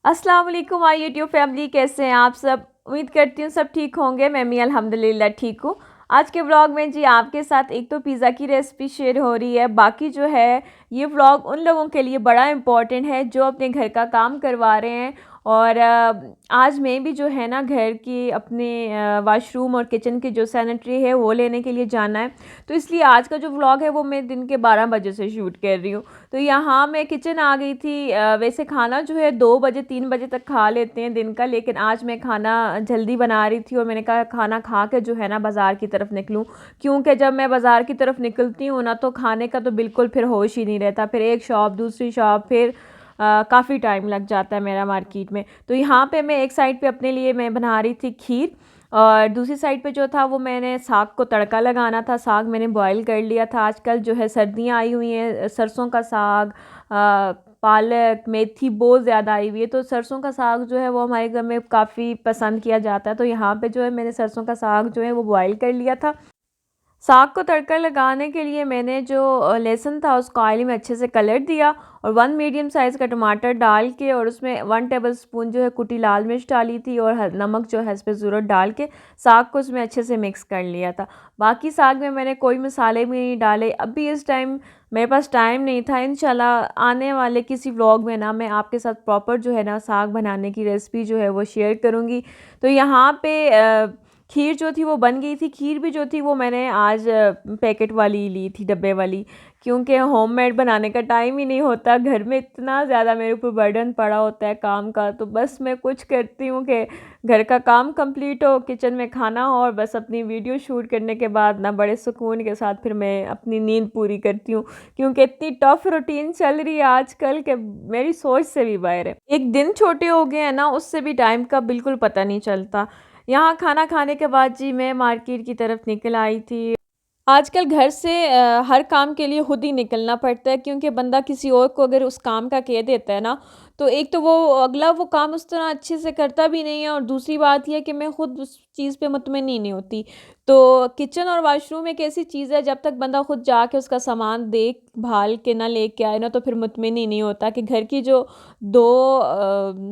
अस्सलाम वालेकुम my YouTube family, कैसे हैं आप सब। उम्मीद करती हूँ सब ठीक होंगे। मैं भी अल्हम्दुलिल्लाह ठीक हूँ। आज के व्लॉग में जी आपके साथ एक तो पिज़्ज़ा की रेसिपी शेयर हो रही है, बाकी जो है ये व्लॉग उन लोगों के लिए बड़ा इम्पॉर्टेंट है जो अपने घर का काम करवा रहे हैं। और आज मैं भी जो है ना घर की अपने वाशरूम और किचन की जो सैनिटरी है वो लेने के लिए जाना है। तो इसलिए आज का जो व्लॉग है वो मैं दिन के 12 बजे से शूट कर रही हूँ। तो यहाँ मैं किचन आ गई थी। वैसे खाना जो है 2 बजे 3 बजे तक खा लेते हैं दिन का, लेकिन आज मैं खाना जल्दी बना रही थी और मैंने कहा खाना खा के जो है ना बाज़ार की तरफ निकलूँ, क्योंकि जब मैं बाज़ार की तरफ निकलती हूँ ना तो खाने का तो बिल्कुल फिर होश ही नहीं रहता। फिर एक शॉप दूसरी शॉप, फिर काफ़ी टाइम लग जाता है मेरा मार्केट में। तो यहाँ पे मैं एक साइड पे अपने लिए मैं बना रही थी खीर, और दूसरी साइड पे जो था वो मैंने साग को तड़का लगाना था। साग मैंने बॉईल कर लिया था। आजकल जो है सर्दियाँ आई हुई हैं, सरसों का साग, पालक, मेथी बहुत ज़्यादा आई हुई है, तो सरसों का साग जो है वो हमारे घर में काफ़ी पसंद किया जाता है। तो यहाँ पे जो है मैंने सरसों का साग जो है वो बॉईल कर लिया था। साग को तड़का लगाने के लिए मैंने जो लहसुन था उसको ऑयल में अच्छे से कलर दिया, और 1 मीडियम साइज़ का टमाटर डाल के, और उसमें 1 टेबलस्पून जो है कुटी लाल मिर्च डाली थी, और नमक जो है इस पर ज़रूरत डाल के साग को उसमें अच्छे से मिक्स कर लिया था। बाकी साग में मैंने कोई मसाले भी नहीं डाले। अभी इस टाइम मेरे पास टाइम नहीं था। इंशाल्लाह आने वाले किसी व्लॉग में ना मैं आपके साथ प्रॉपर जो है ना साग बनाने की रेसिपी जो है वो शेयर करूँगी। तो यहाँ पे खीर जो थी वो बन गई थी। खीर भी जो थी वो मैंने आज पैकेट वाली ली थी, डब्बे वाली, क्योंकि होममेड बनाने का टाइम ही नहीं होता। घर में इतना ज़्यादा मेरे ऊपर बर्डन पड़ा होता है काम का, तो बस मैं कुछ करती हूँ कि घर का काम कंप्लीट हो, किचन में खाना हो, और बस अपनी वीडियो शूट करने के बाद ना बड़े सुकून के साथ फिर मैं अपनी नींद पूरी करती हूँ, क्योंकि इतनी टफ रूटीन चल रही है आजकल के मेरी सोच से भी बाहर है। एक दिन छोटे हो गए हैं ना, उससे भी टाइम का बिल्कुल पता नहीं चलता। यहाँ खाना खाने के बाद जी मैं मार्केट की तरफ निकल आई थी। आजकल घर से हर काम के लिए खुद ही निकलना पड़ता है, क्योंकि बंदा किसी और को अगर उस काम का कह देता है ना, तो एक तो वो अगला वो काम उस तरह अच्छे से करता भी नहीं है, और दूसरी बात यह कि मैं खुद उस चीज़ पे मुतमईन ही नहीं होती। तो किचन और वॉशरूम एक ऐसी चीज़ है, जब तक बंदा खुद जाके उसका सामान देख भाल के ना लेके आए ना, तो फिर मुतमईन ही नहीं होता। कि घर की जो दो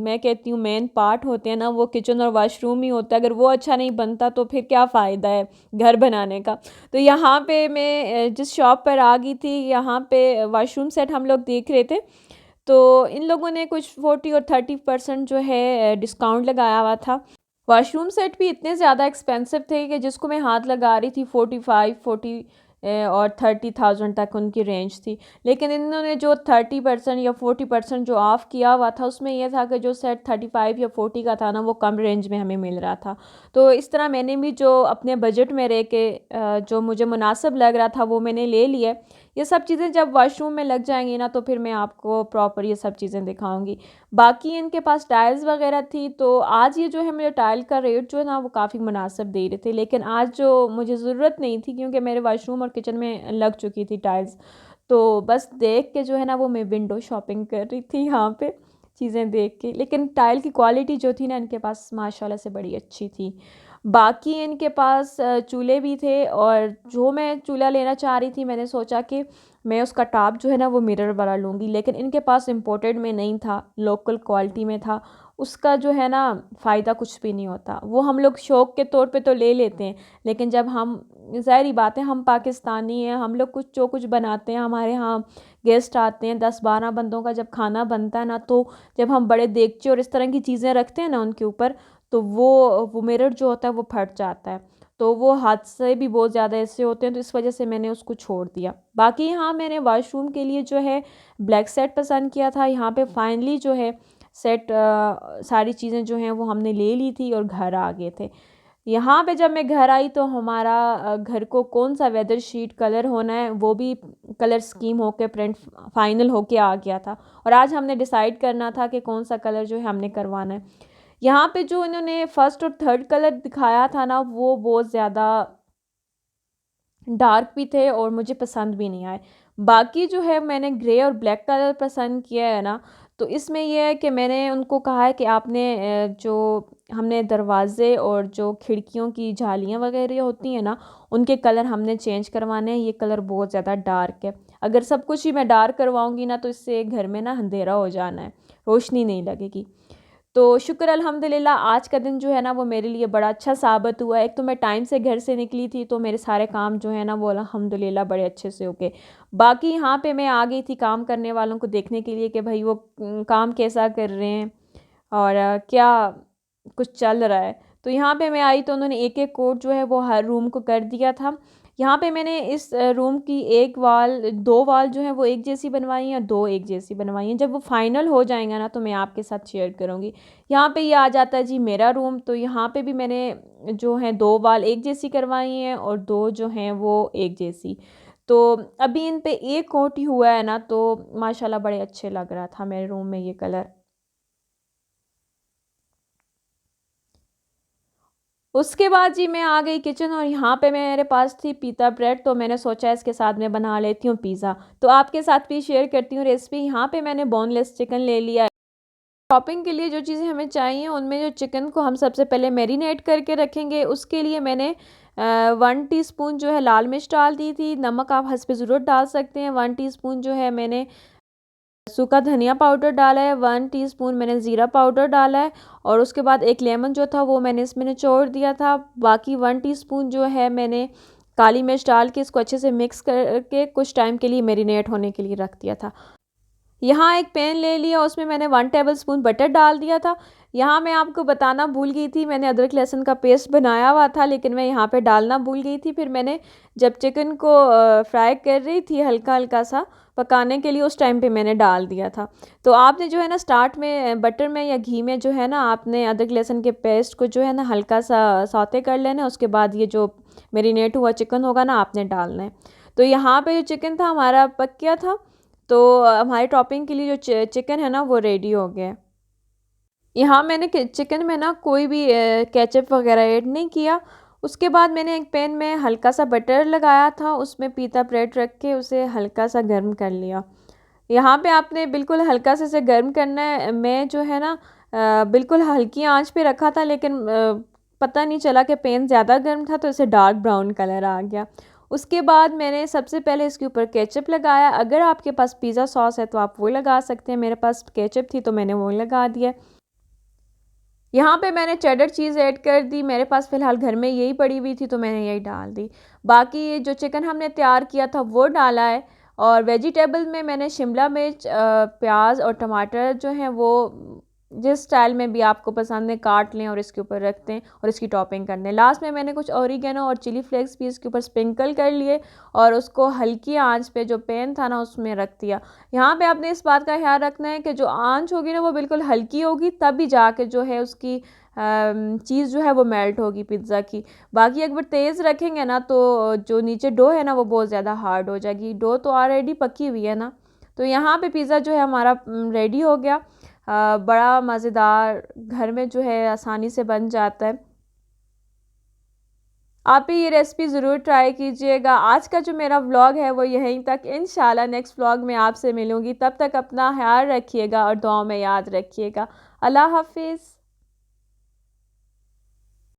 मैं कहती हूँ मेन पार्ट होते हैं ना, वो किचन और वॉशरूम ही होता है। अगर वो अच्छा नहीं बनता तो फिर क्या फ़ायदा है घर बनाने का। तो यहाँ पे मैं जिस शॉप पर आ गई थी, यहाँ पे वॉशरूम सेट हम लोग देख रहे थे, तो इन लोगों ने कुछ 40 और 30% जो है डिस्काउंट लगाया हुआ था। वॉशरूम सेट भी इतने ज़्यादा एक्सपेंसिव थे कि जिसको मैं हाथ लगा रही थी 45 40 और 30,000 तक उनकी रेंज थी। लेकिन इन्होंने जो 30% या 40% जो ऑफ़ किया हुआ था, उसमें यह था कि जो सेट 35 या 40 का था ना, वो कम रेंज में हमें मिल रहा था। तो इस तरह मैंने भी जो अपने बजट में रह के जो मुझे मुनासिब लग रहा था वो मैंने ले लिया। ये सब चीज़ें जब वॉशरूम में लग जाएंगी ना, तो फिर मैं आपको प्रॉपर ये सब चीज़ें दिखाऊंगी। बाकी इनके पास टाइल्स वगैरह थी, तो आज ये जो है मुझे टाइल का रेट जो है ना वो काफ़ी मुनासिब दे रहे थे, लेकिन आज जो मुझे ज़रूरत नहीं थी, क्योंकि मेरे वॉशरूम और किचन में लग चुकी थी टाइल्स। तो बस देख के जो है ना वो मैं विंडो शॉपिंग कर रही थी यहाँ पे, चीज़ें देख के। लेकिन टाइल की क्वालिटी जो थी ना इनके पास माशाल्लाह से बड़ी अच्छी थी। बाकी इनके पास चूल्हे भी थे, और जो मैं चूल्हा लेना चाह रही थी, मैंने सोचा कि मैं उसका टॉप जो है ना वो मिरर वाला लूँगी, लेकिन इनके पास इम्पोर्टेड में नहीं था, लोकल क्वालिटी में था। उसका जो है ना फ़ायदा कुछ भी नहीं होता। वो हम लोग शौक़ के तौर पे तो ले लेते हैं, लेकिन जब हम ज़ाहिर बात है हम पाकिस्तानी हैं, हम लोग कुछ जो कुछ बनाते हैं, हमारे यहाँ गेस्ट आते हैं 10-12 बंदों का जब खाना बनता है ना, तो जब हम बड़े देगचे और इस तरह की चीज़ें रखते हैं ना उनके ऊपर, तो वो मिरर जो होता है वो फट जाता है। तो वो हादसे भी बहुत ज़्यादा ऐसे होते हैं, तो इस वजह से मैंने उसको छोड़ दिया। बाकी यहाँ मैंने वॉशरूम के लिए जो है ब्लैक सेट पसंद किया था। यहाँ पे फाइनली जो है सेट सारी चीज़ें जो हैं वो हमने ले ली थी और घर आ गए थे। यहाँ पे जब मैं घर आई तो हमारा घर को कौन सा वेदर शीट कलर होना है वो भी कलर स्कीम होके प्रिंट फाइनल होके आ गया था, और आज हमने डिसाइड करना था कि कौन सा कलर जो है हमने करवाना है। यहाँ पे जो इन्होंने फर्स्ट और थर्ड कलर दिखाया था ना, वो बहुत ज़्यादा डार्क भी थे और मुझे पसंद भी नहीं आए। बाकी जो है मैंने ग्रे और ब्लैक कलर पसंद किया है ना, तो इसमें यह है कि मैंने उनको कहा है कि आपने जो हमने दरवाज़े और जो खिड़कियों की जालियाँ वगैरह होती हैं ना, उनके कलर हमने चेंज करवाने हैं। ये कलर बहुत ज़्यादा डार्क है। अगर सब कुछ ही मैं डार्क करवाऊँगी ना, तो इससे घर में ना अंधेरा हो जाना है, रोशनी नहीं लगेगी। तो शुक्र अल्हम्दुलिल्लाह आज का दिन जो है ना वो मेरे लिए बड़ा अच्छा साबित हुआ। एक तो मैं टाइम से घर से निकली थी, तो मेरे सारे काम जो है ना वो अल्हम्दुलिल्लाह बड़े अच्छे से हो गए। बाकी यहाँ पे मैं आ गई थी काम करने वालों को देखने के लिए कि भाई वो काम कैसा कर रहे हैं और क्या कुछ चल रहा है। तो यहाँ पे मैं आई तो उन्होंने एक एक कोट जो है वो हर रूम को कर दिया था। यहाँ पे मैंने इस रूम की एक वाल, दो वाल जो है वो एक जैसी बनवाई हैं, दो एक जैसी बनवाई हैं। जब वो फाइनल हो जाएगा ना तो मैं आपके साथ शेयर करूँगी। यहाँ पे ये आ जाता है जी मेरा रूम। तो यहाँ पे भी मैंने जो है दो वाल एक जैसी करवाई हैं और दो जो हैं वो एक जैसी। तो अभी इन पे एक कोट ही हुआ है ना, तो माशाल्लाह बड़े अच्छे लग रहा था मेरे रूम में ये कलर। उसके बाद जी मैं आ गई किचन और यहाँ पे मेरे पास थी पीता ब्रेड, तो मैंने सोचा इसके साथ मैं बना लेती हूँ पिज़्ज़ा। तो आपके साथ भी शेयर करती हूँ रेसिपी। यहाँ पे मैंने बोनलेस चिकन ले लिया। टॉपिंग के लिए जो चीज़ें हमें चाहिए उनमें जो चिकन को हम सबसे पहले मैरिनेट करके रखेंगे, उसके लिए मैंने 1 टीस्पून जो है लाल मिर्च डाल दी थी। नमक आप हस्बे ज़रूरत डाल सकते हैं। 1 टीस्पून जो है मैंने सूखा धनिया पाउडर डाला है। 1 टीस्पून मैंने ज़ीरा पाउडर डाला है। और उसके बाद एक लेमन जो था वो मैंने इसमें निचोड़ दिया था। बाकी 1 टीस्पून जो है मैंने काली मिर्च डाल के इसको अच्छे से मिक्स करके कुछ टाइम के लिए मैरिनेट होने के लिए रख दिया था। यहाँ एक पैन ले लिया, उसमें मैंने 1 टेबलस्पून बटर डाल दिया था। यहाँ मैं आपको बताना भूल गई थी, मैंने अदरक लहसुन का पेस्ट बनाया हुआ था लेकिन मैं यहाँ पे डालना भूल गई थी। फिर मैंने जब चिकन को फ्राई कर रही थी हल्का हल्का सा पकाने के लिए, उस टाइम पे मैंने डाल दिया था। तो आपने जो है ना स्टार्ट में बटर में या घी में जो है ना आपने अदरक लहसुन के पेस्ट को जो है ना हल्का सा सौते कर लेना। उसके बाद ये जो मेरीनेट हुआ चिकन होगा ना आपने डालना है। तो यहाँ पे जो चिकन था हमारा पक गया था। तो हमारी टॉपिंग के लिए जो चिकन है ना वो रेडी हो गया है। यहाँ मैंने चिकन में ना कोई भी केचप वगैरह ऐड नहीं किया। उसके बाद मैंने एक पैन में हल्का सा बटर लगाया था, उसमें पीता ब्रेड रख के उसे हल्का सा गर्म कर लिया। यहाँ पे आपने बिल्कुल हल्का से गर्म करना है। मैं जो है ना बिल्कुल हल्की आंच पे रखा था लेकिन पता नहीं चला कि पैन ज़्यादा गर्म था तो इसे डार्क ब्राउन कलर आ गया। उसके बाद मैंने सबसे पहले इसके ऊपर केचप लगाया। अगर आपके पास पिज़्ज़ा सॉस है तो आप वो लगा सकते हैं, मेरे पास केचप थी तो मैंने वो लगा दिया। यहाँ पे मैंने चेडर चीज़ ऐड कर दी। मेरे पास फ़िलहाल घर में यही पड़ी हुई थी तो मैंने यही डाल दी। बाकी ये जो चिकन हमने तैयार किया था वो डाला है। और वेजिटेबल में मैंने शिमला मिर्च, प्याज और टमाटर जो हैं वो जिस स्टाइल में भी आपको पसंद है काट लें और इसके ऊपर रख दें और इसकी टॉपिंग कर दें। लास्ट में मैंने कुछ ऑरिगेनो और चिली फ्लेक्स भी इसके ऊपर स्प्रिंकल कर लिए और उसको हल्की आंच पे जो पैन था ना उसमें रख दिया। यहाँ पे आपने इस बात का ख्याल रखना है कि जो आंच होगी ना वो बिल्कुल हल्की होगी, तभी जाके जो है उसकी चीज़ जो है वो मेल्ट होगी पिज़्ज़ा की। बाकी अगर तेज़ रखेंगे ना तो जो नीचे डो है ना वो बहुत ज़्यादा हार्ड हो जाएगी। डो तो ऑलरेडी पकी हुई है ना। तो यहाँ पे पिज़्ज़ा जो है हमारा रेडी हो गया। बड़ा मज़ेदार, घर में जो है आसानी से बन जाता है। आप भी ये रेसिपी ज़रूर ट्राई कीजिएगा। आज का जो मेरा व्लॉग है वो यहीं तक। इंशाल्लाह नेक्स्ट व्लॉग में आपसे मिलूँगी। तब तक अपना ख्याल रखिएगा और दुआओं में याद रखिएगा। अल्लाह हाफ़िज़।